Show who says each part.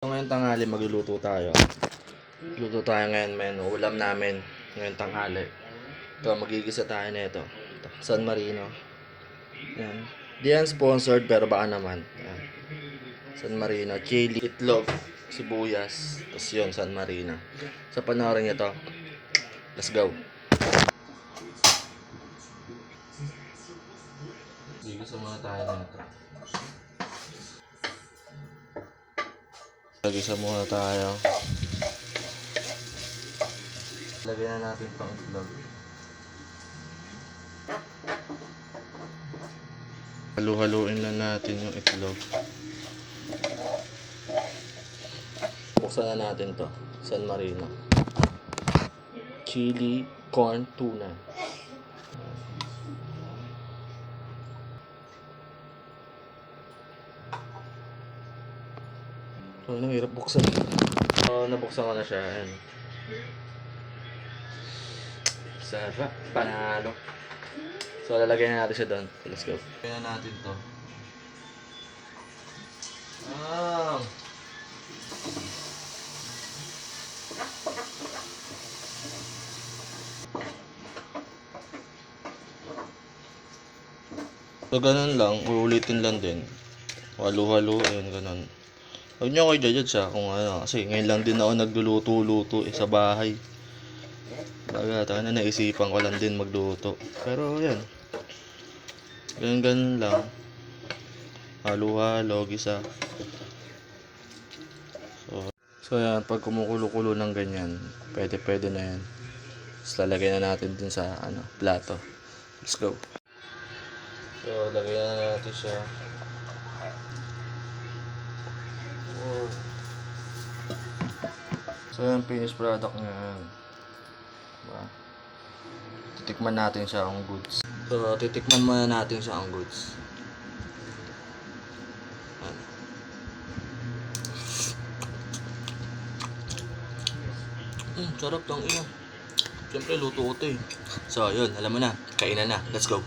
Speaker 1: So ngayon tanghali magluluto tayo. Luto tayo ngayon men. Ulam namin ngayon tanghali. Ito magigisa tayo nito. San Marino. Yan. Di yan sponsored pero baka naman. Yan. San Marino, chili, itlog, sibuyas, tapos yun San Marino. Sa panoorin nyo to. Let's go. Gigisa muna tayo nito. Gigisa muna tayo. Lagyan na natin pang itlog. Halu-haluin na natin yung itlog. Buksan na natin to. San Marino. Chili, corn, tuna. So, hirap buksan. So, nabuksan ko na siya. Ayan. Sarap. Panalo. So, lalagyan na natin siya doon. Let's go. Lagyan na natin to. So, ganun lang. Uulitin lang din. Halo-halo. Ganun. Huwag nyo kayo judge kung ano. Kasi ngayon lang din ako nagluluto-luto sa bahay. Baga, tayo na naisipan ko lang din magluto. Pero, yan. Ganun lang. Halo-halo, gisa. So, yan. Pag kumukulo-kulo ng ganyan, pwede na yan. Tapos lalagay na natin din sa plato. Let's go. So, lagay na natin siya. Oh. So, yan. Finished product niya. Diba? Titikman natin siya ang goods. So, titikman muna natin siya ang goods. Sarap tong iyo. Siyempre, luto ko ito eh. So, yun. Alam mo na. Kainan na. Let's go.